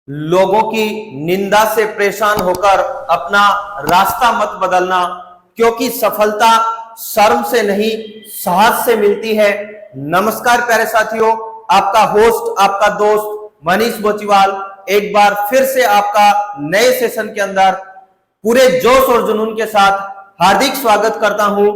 लोगों की निंदा से परेशान होकर अपना रास्ता मत बदलना, क्योंकि सफलता शर्म से नहीं साहस से मिलती है। नमस्कार प्यारे साथियों, आपका होस्ट आपका दोस्त मनीष बोचीवाल एक बार फिर से आपका नए सेशन के अंदर पूरे जोश और जुनून के साथ हार्दिक स्वागत करता हूं।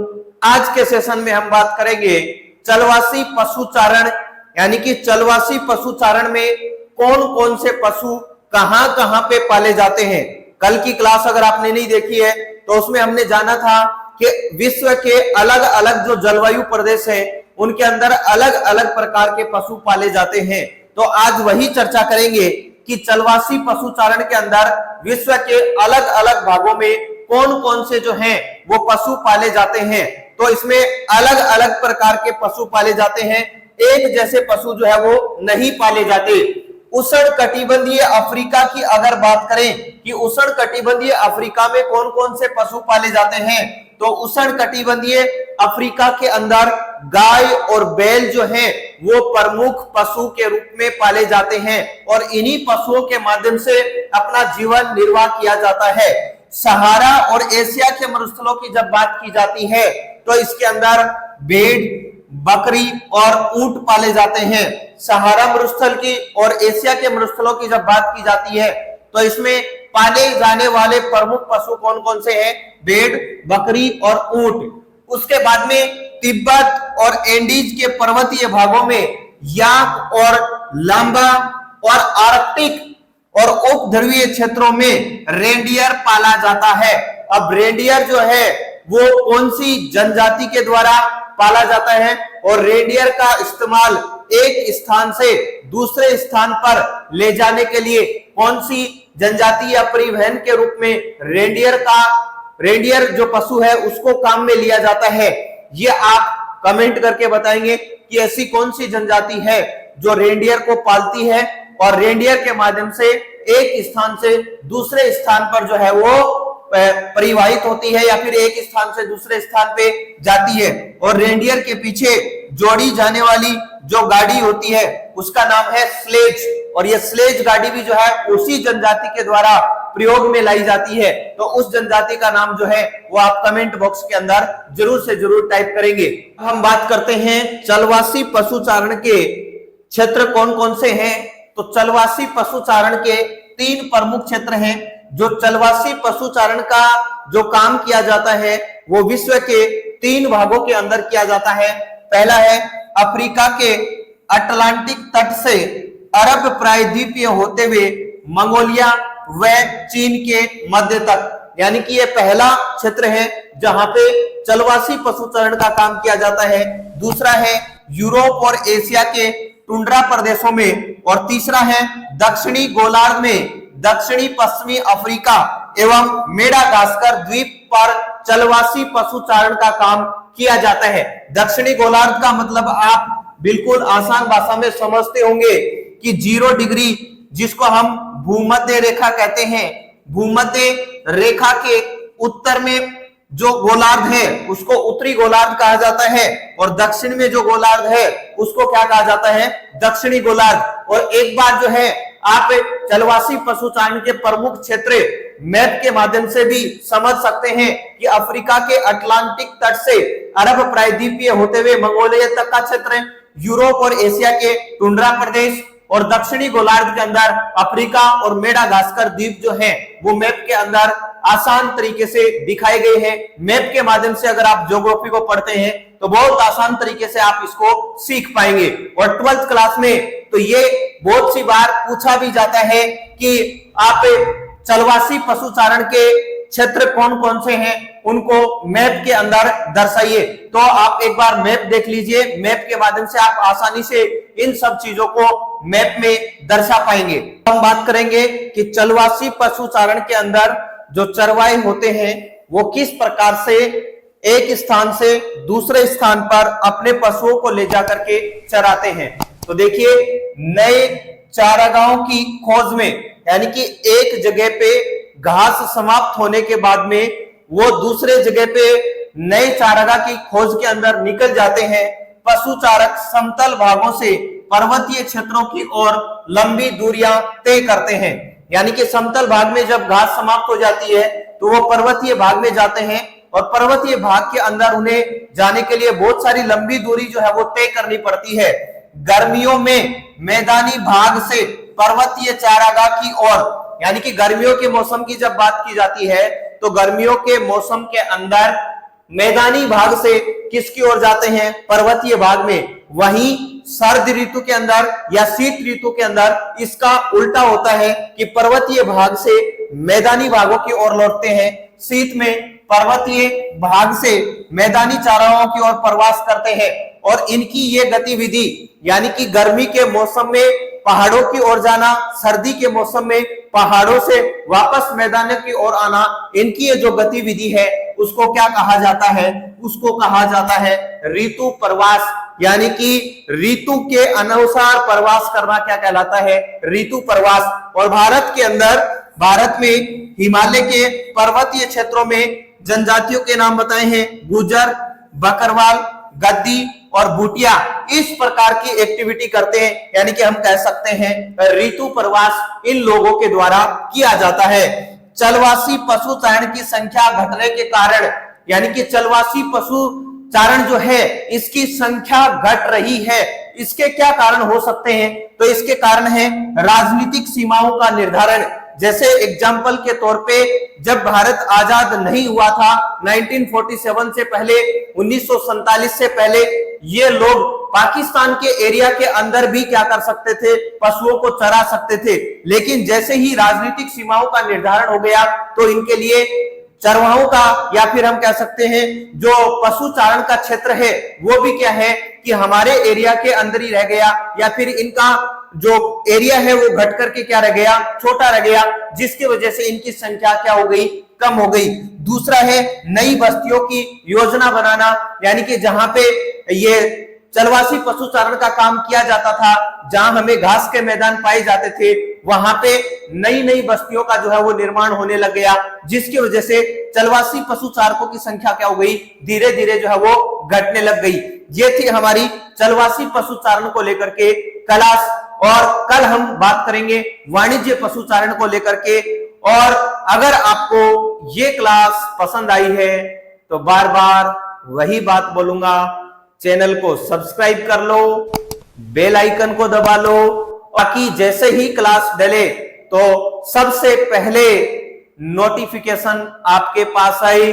आज के सेशन में हम बात करेंगे चलवासी पशुचारण, यानी कि चलवासी पशुचारण में कौन कौन से पशु कहां कहां पे पाले जाते हैं। कल की क्लास अगर आपने नहीं देखी है तो उसमें हमने जाना था कि विश्व के अलग अलग जो जलवायु प्रदेश हैं उनके अंदर अलग अलग प्रकार के पशु पाले जाते हैं। तो आज वही चर्चा करेंगे कि चलवासी पशुचारण के अंदर विश्व के अलग अलग भागों में कौन कौन से जो हैं वो पशु पाले जाते हैं। तो इसमें अलग अलग प्रकार के पशु पाले जाते हैं, एक जैसे पशु जो है वो नहीं पाले जाते। उष्णकटिबंधीय अफ्रीका की अगर बात करें कि उष्णकटिबंधीय अफ्रीका में कौन कौन से पशु पाले जाते हैं, तो उष्णकटिबंधीय अफ्रीका के अंदर गाय और बैल जो हैं वो प्रमुख पशु के रूप में पाले जाते हैं और इन्हीं पशुओं के माध्यम से अपना जीवन निर्वाह किया जाता है। सहारा और एशिया के मरुस्थलों की जब बात की जाती है तो इसके अंदर भेड़, बकरी और ऊंट पाले जाते हैं। सहारा मरुस्थल की और एशिया के मरुस्थलों की जब बात की जाती है तो इसमें पाले जाने वाले प्रमुख पशु कौन कौन से हैं? भेड़, बकरी और ऊंट। उसके बाद में तिब्बत और एंडीज के पर्वतीय भागों में याक और लांबा और आर्कटिक और उपध्रुवीय क्षेत्रों में रेंडियर पाला जाता है। अब रेंडियर जो है वो कौन सी जनजाति के द्वारा पाला जाता है और रेंडियर का इस्तेमाल एक स्थान से दूसरे स्थान पर ले जाने के लिए कौन सी जनजाति या परिवहन के रूप में रेंडियर जो पशु है उसको काम में लिया जाता है। ये आप कमेंट करके बताएंगे कि ऐसी कौन सी जनजाति है जो रेंडियर को पालती है और रेंडियर के माध्यम से एक स्थान से दूसरे स्थान पर जो है वो परिवाहित होती है या फिर एक स्थान से दूसरे स्थान पे जाती है। और रेंडियर के पीछे जोड़ी जाने वाली जो गाड़ी होती है उसका नाम है स्लेज, और ये स्लेज गाड़ी भी जो है उसी जनजाति के द्वारा प्रयोग में लाई जाती है। तो उस जनजाति का नाम जो है वो आप कमेंट बॉक्स के अंदर जरूर से जरूर टाइप करेंगे। हम बात करते हैं चलवासी पशुचारण के क्षेत्र कौन कौन से हैं। तो चलवासी पशुचारण के 3 प्रमुख क्षेत्र हैं। जो चलवासी पशुचारण का जो काम किया जाता है वो विश्व के 3 भागों के अंदर किया जाता है। पहला है अफ्रीका के अटलांटिक तट से अरब प्रायद्वीपीय होते हुए मंगोलिया व चीन के मध्य तक, यानी कि ये पहला क्षेत्र है जहां पे चलवासी पशुचारण का काम किया जाता है। दूसरा है यूरोप और एशिया के टुंड्रा प्रदेशों में, और तीसरा है दक्षिणी गोलार्ध में दक्षिणी पश्चिमी अफ्रीका एवं मेडागास्कर द्वीप पर चलवासी पशुचारण का काम किया जाता है। दक्षिणी गोलार्ध का मतलब आप बिल्कुल आसान भाषा में समझते होंगे कि 0 डिग्री, जिसको हम भूमध्य रेखा कहते हैं, भूमध्य रेखा के उत्तर में जो गोलार्ध है उसको उत्तरी गोलार्ध कहा जाता है और दक्षिण में जो गोलार्ध है उसको क्या कहा जाता है? दक्षिणी गोलार्ध। और एक बार जो है आप चलवासी पशुचारण के प्रमुख क्षेत्र मैप के माध्यम से भी समझ सकते हैं कि अफ्रीका के अटलांटिक तट से अरब प्रायद्वीपीय होते हुए मंगोलिया तक का क्षेत्र, यूरोप और एशिया के टुंड्रा प्रदेश और दक्षिणी गोलार्ध के अंदर अफ्रीका और मेडागास्कर द्वीप जो हैं वो मैप के अंदर आसान तरीके से दिखाए गए हैं। मैप के माध्यम से अगर आप ज्योग्राफी को पढ़ते हैं तो बहुत आसान तरीके से आप इसको सीख पाएंगे। और 12th क्लास में तो ये बहुत सी बार पूछा भी जाता है कि आप चलवासी पशुचारण के क्षेत्र कौन कौन से हैं उनको मैप के अंदर दर्शाइए। तो आप एक बार मैप देख लीजिए, मैप के माध्यम से आप आसानी से इन सब चीजों को मैप में दर्शा पाएंगे। हम बात करेंगे कि चलवासी पशुचारण के अंदर जो चरवाहे होते हैं वो किस प्रकार से एक स्थान से दूसरे स्थान पर अपने पशुओं को ले जाकर के चराते हैं। तो देखिए, नए चारागाहों की खोज में, यानी कि एक जगह पे घास समाप्त होने के बाद में वो दूसरे जगह पे नए चारागाह की खोज के अंदर निकल जाते हैं। पशु चारक समतल भागों से पर्वतीय क्षेत्रों की ओर लंबी दूरियां तय करते हैं। यानी कि समतल भाग में जब घास समाप्त हो जाती है तो वो पर्वतीय भाग में जाते हैं और पर्वतीय भाग के अंदर उन्हें जाने के लिए बहुत सारी लंबी दूरी जो है वो तय करनी पड़ती है। गर्मियों में मैदानी भाग से पर्वतीय चारागाह की ओर, यानी कि गर्मियों के मौसम की जब बात की जाती है तो गर्मियों के मौसम के अंदर मैदानी भाग से किसकी ओर जाते हैं? पर्वतीय भाग में। वहीं सर्द ऋतु के अंदर या शीत ऋतु के अंदर इसका उल्टा होता है कि पर्वतीय भाग से मैदानी भागों की ओर लौटते हैं, शीत में पर्वतीय भाग से मैदानी चारागाहों की ओर प्रवास करते हैं। और इनकी ये गतिविधि, यानी कि गर्मी के मौसम में पहाड़ों की ओर जाना, सर्दी के मौसम में पहाड़ों से वापस मैदान की ओर आना, इनकी ये जो गतिविधि है उसको क्या कहा जाता है? उसको कहा जाता है ऋतु प्रवास। यानी कि ऋतु के अनुसार प्रवास करना क्या कहलाता है? ऋतु प्रवास। और भारत के अंदर, भारत में हिमालय के पर्वतीय क्षेत्रों में जनजातियों के नाम बताए हैं, गुजर, बकरवाल, गद्दी और भूटिया। इस प्रकार की एक्टिविटी करते हैं, यानी कि हम कह सकते हैं ऋतु प्रवास इन लोगों के द्वारा किया जाता है। चलवासी पशु चारण की संख्या घटने के कारण, यानी कि चलवासी पशु चारण जो है इसकी संख्या घट रही है, इसके क्या कारण हो सकते हैं? तो इसके कारण है राजनीतिक सीमाओं का निर्धारण। जैसे एग्जाम्पल के तौर पे जब भारत आजाद नहीं हुआ था 1947 से पहले, 1947 से पहले ये लोग पाकिस्तान के एरिया के अंदर भी क्या कर सकते थे? पशुओं को चरा सकते थे। लेकिन जैसे ही राजनीतिक सीमाओं का निर्धारण हो गया तो इनके लिए चरवाहों का, या फिर हम कह सकते हैं जो पशु चारण का क्षेत्र है वो भी क्या है कि हमारे एरिया के अंदर ही रह गया, या फिर इनका जो एरिया है वो घट करके क्या रह गया? छोटा रह गया, जिसकी वजह से इनकी संख्या क्या हो गई? कम हो गई। दूसरा है नई बस्तियों की योजना बनाना, यानी कि जहां पे ये चलवासी पशु चारण का काम किया जाता था, जहां हमें घास के मैदान पाए जाते थे, वहां पे नई नई बस्तियों का जो है वो निर्माण होने लग गया, जिसकी वजह से चलवासी पशु चारकों की संख्या क्या हो गई? धीरे धीरे जो है वो घटने लग गई। ये थी हमारी चलवासी पशु चारण को लेकर के क्लास। और कल हम बात करेंगे वाणिज्य पशु चारण को लेकर के। और अगर आपको ये क्लास पसंद आई है तो बार बार वही बात बोलूंगा, चैनल को सब्सक्राइब कर लो, बेल आइकन को दबा लो, ताकि जैसे ही क्लास डले तो सबसे पहले नोटिफिकेशन आपके पास आए।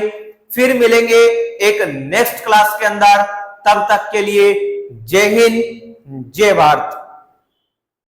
फिर मिलेंगे एक नेक्स्ट क्लास के अंदर, तब तक के लिए जय हिंद, जय भारत।